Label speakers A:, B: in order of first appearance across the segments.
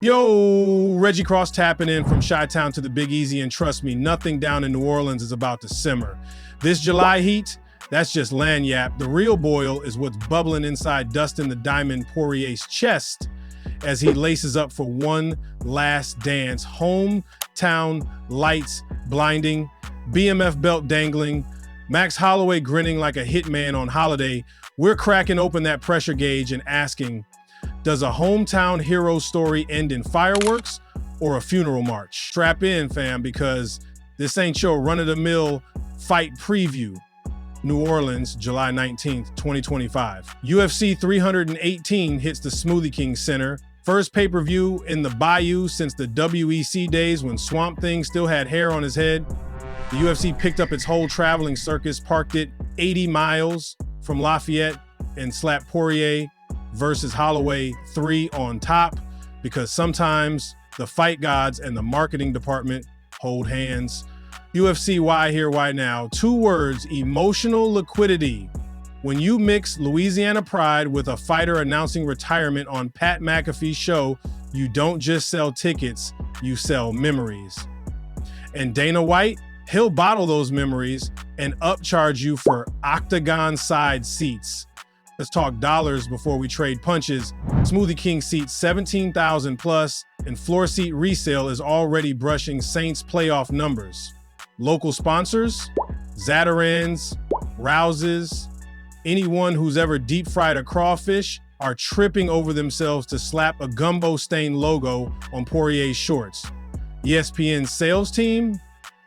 A: Yo, Reggie Cross tapping in from Chi-Town to the Big Easy, and trust me, nothing down in New Orleans is about to simmer. This July heat, that's just land yap. The real boil is what's bubbling inside Dustin the Diamond Poirier's chest as he laces up for one last dance. Hometown lights blinding, BMF belt dangling, Max Holloway grinning like a hitman on holiday. We're cracking open that pressure gauge and asking, does a hometown hero story end in fireworks or a funeral march? Strap in, fam, because this ain't your run-of-the-mill fight preview. New Orleans, July 19th, 2025. UFC 318 hits the Smoothie King Center. First pay-per-view in the Bayou since the WEC days when Swamp Thing still had hair on his head. The UFC picked up its whole traveling circus, parked it 80 miles from Lafayette, and slapped Poirier versus Holloway III on top, because sometimes the fight gods and the marketing department hold hands. UFC Why Here, Why Now. 2 words: emotional liquidity. When you mix Louisiana pride with a fighter announcing retirement on Pat McAfee's show, you don't just sell tickets, you sell memories. And Dana White, he'll bottle those memories and upcharge you for octagon side seats. Let's talk dollars before we trade punches. Smoothie King seats 17,000 plus, and floor seat resale is already brushing Saints playoff numbers. Local sponsors, Zatarain's, Rouse's, anyone who's ever deep fried a crawfish are tripping over themselves to slap a gumbo-stained logo on Poirier's shorts. ESPN's sales team,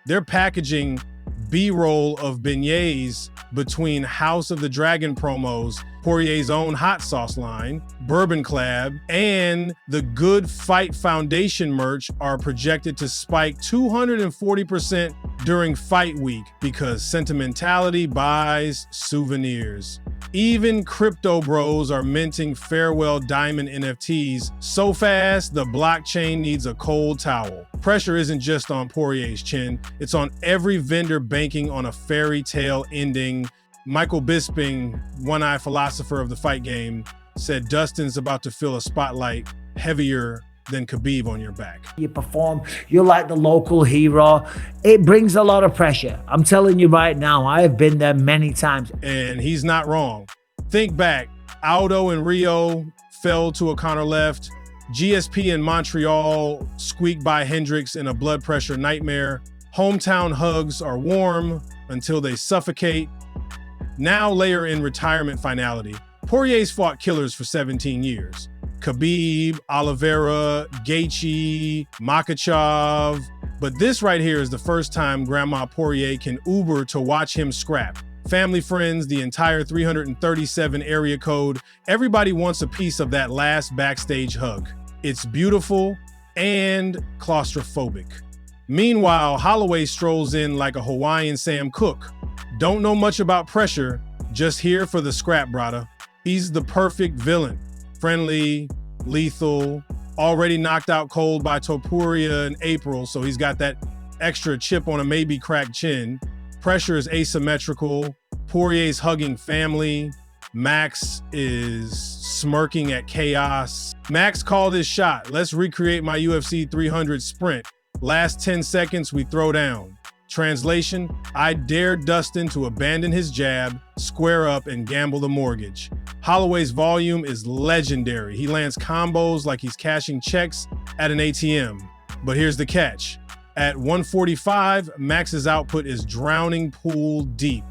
A: they're packaging B-roll of beignets between House of the Dragon promos, Poirier's own hot sauce line, Bourbon Clab, and the Good Fight Foundation merch are projected to spike 240% during fight week because sentimentality buys souvenirs. Even crypto bros are minting farewell diamond NFTs so fast the blockchain needs a cold towel. Pressure isn't just on Poirier's chin, it's on every vendor banking on a fairy tale ending. Michael Bisping, one-eye philosopher of the fight game, said Dustin's about to feel a spotlight heavier than Khabib on your back.
B: You perform, you're like the local hero. It brings a lot of pressure. I'm telling you right now, I have been there many times.
A: And he's not wrong. Think back, Aldo and Rio fell to a counter left. GSP in Montreal squeaked by Hendricks in a blood pressure nightmare. Hometown hugs are warm until they suffocate. Now layer in retirement finality. Poirier's fought killers for 17 years. Khabib, Oliveira, Gaethje, Makhachev. But this right here is the first time Grandma Poirier can Uber to watch him scrap. Family, friends, the entire 337 area code, everybody wants a piece of that last backstage hug. It's beautiful and claustrophobic. Meanwhile, Holloway strolls in like a Hawaiian Sam Cooke. Don't know much about pressure, just here for the scrap, brother. He's the perfect villain. Friendly, lethal, already knocked out cold by Topuria in April, so he's got that extra chip on a maybe cracked chin. Pressure is asymmetrical. Poirier's hugging family. Max is smirking at chaos. Max called his shot. Let's recreate my UFC 300 sprint. Last 10 seconds, we throw down. Translation, I dare Dustin to abandon his jab, square up, and gamble the mortgage. Holloway's volume is legendary. He lands combos like he's cashing checks at an ATM. But here's the catch. At 145, Max's output is drowning pool deep.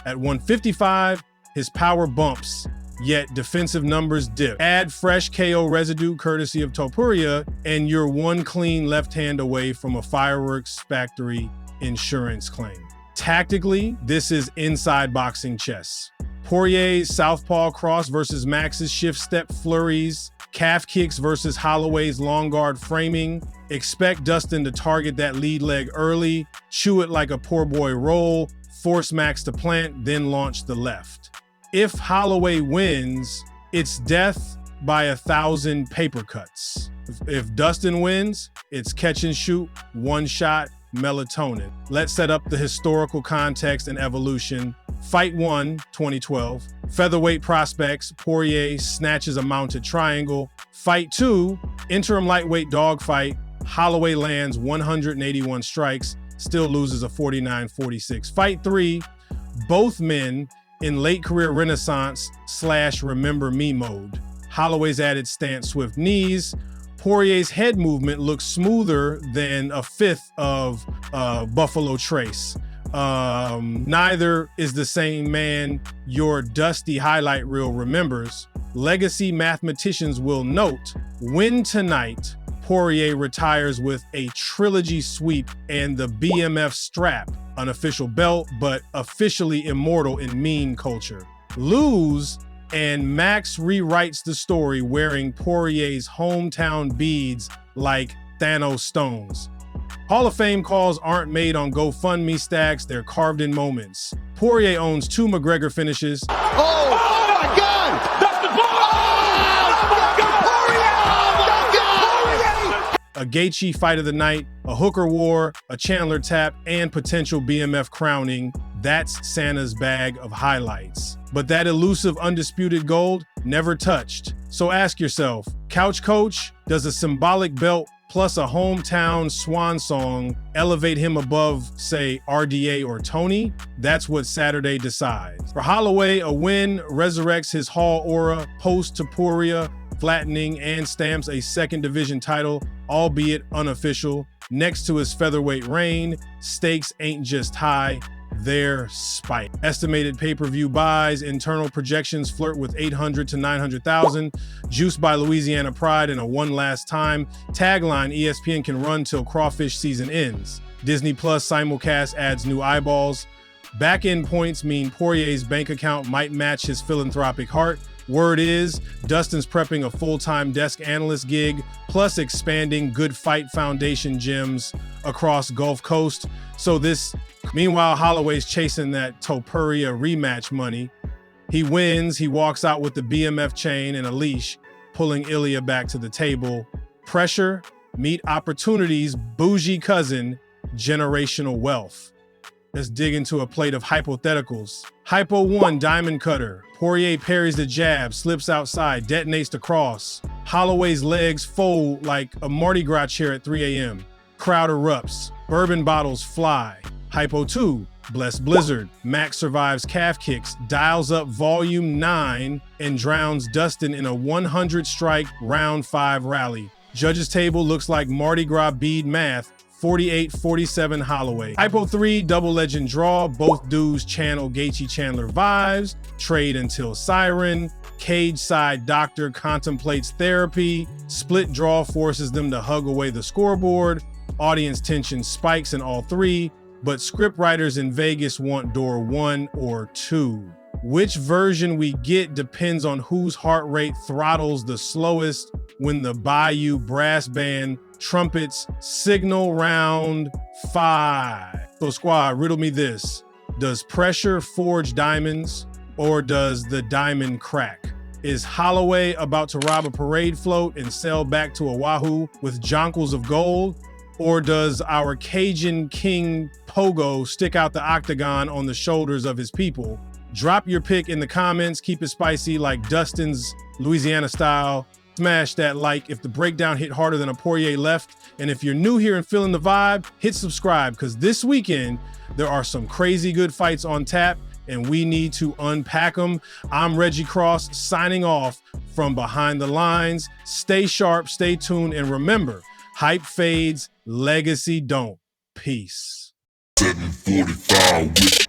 A: At 155, his power bumps, yet defensive numbers dip. Add fresh KO residue courtesy of Topuria, and you're one clean left hand away from a fireworks factory insurance claim. Tactically, this is inside boxing chess. Poirier's southpaw cross versus Max's shift step flurries, calf kicks versus Holloway's long guard framing. Expect Dustin to target that lead leg early, chew it like a poor boy roll, force Max to plant, then launch the left. If Holloway wins, it's death by 1,000 paper cuts. If Dustin wins, it's catch and shoot, one shot, melatonin. Let's set up the historical context and evolution. Fight 1, 2012. Featherweight prospects, Poirier snatches a mounted triangle. Fight 2, interim lightweight dogfight. Holloway lands 181 strikes, still loses a 49-46. Fight 3, both men in late career renaissance / remember me mode. Holloway's added stance swift knees. Poirier's head movement looks smoother than a fifth of Buffalo Trace. Neither is the same man your dusty highlight reel remembers. Legacy mathematicians will note, win tonight, Poirier retires with a Trilogy sweep and the BMF strap, unofficial belt, but officially immortal in meme culture. Lose, and Max rewrites the story wearing Poirier's hometown beads like Thanos stones. Hall of Fame calls aren't made on GoFundMe stacks, they're carved in moments. Poirier owns 2 McGregor finishes.
C: Oh my God! Dustin Poirier!
A: A Gaethje fight of the night, a Hooker war, a Chandler tap, and potential BMF crowning. That's Santa's bag of highlights. But that elusive undisputed gold, never touched. So ask yourself, couch coach, does a symbolic belt plus a hometown swan song elevate him above, say, RDA or Tony? That's what Saturday decides. For Holloway, a win resurrects his Hall aura post to Poirier, flattening and stamps a second division title, albeit unofficial. Next to his featherweight reign, stakes ain't just high, they're spiked. Estimated pay-per-view buys, internal projections flirt with 800 to 900,000. Juiced by Louisiana pride and a one last time. Tagline, ESPN can run till Crawfish season ends. Disney Plus simulcast adds new eyeballs. Back-end points mean Poirier's bank account might match his philanthropic heart. Word is, Dustin's prepping a full-time desk analyst gig, plus expanding Good Fight Foundation gyms across Gulf Coast. Meanwhile, Holloway's chasing that Topuria rematch money. He wins, he walks out with the BMF chain and a leash, pulling Ilya back to the table. Pressure, meet opportunities, bougie cousin, generational wealth. Let's dig into a plate of hypotheticals. Hypo 1, diamond cutter. Poirier parries the jab, slips outside, detonates the cross. Holloway's legs fold like a Mardi Gras chair at 3 a.m. Crowd erupts, bourbon bottles fly. Hypo 2, Blessed Blizzard. Max survives calf kicks, dials up volume 9, and drowns Dustin in a 100-strike round 5 rally. Judges table looks like Mardi Gras bead math, 48-47 Holloway. Hypo 3, double legend draw. Both dudes channel Gaethje Chandler vibes. Trade until siren. Cage side doctor contemplates therapy. Split draw forces them to hug away the scoreboard. Audience tension spikes in all 3, but script writers in Vegas want door 1 or 2. Which version we get depends on whose heart rate throttles the slowest when the Bayou brass band trumpets signal round 5. So squad, riddle me this. Does pressure forge diamonds, or does the diamond crack? Is Holloway about to rob a parade float and sail back to Oahu with jonkles of gold? Or does our Cajun King Pogo stick out the octagon on the shoulders of his people? Drop your pick in the comments. Keep it spicy like Dustin's Louisiana style. Smash that like if the breakdown hit harder than a Poirier left. And if you're new here and feeling the vibe, hit subscribe, because this weekend there are some crazy good fights on tap and we need to unpack them. I'm Reggie Cross signing off from behind the lines. Stay sharp, stay tuned, and remember, hype fades, legacy don't. Peace.
D: 745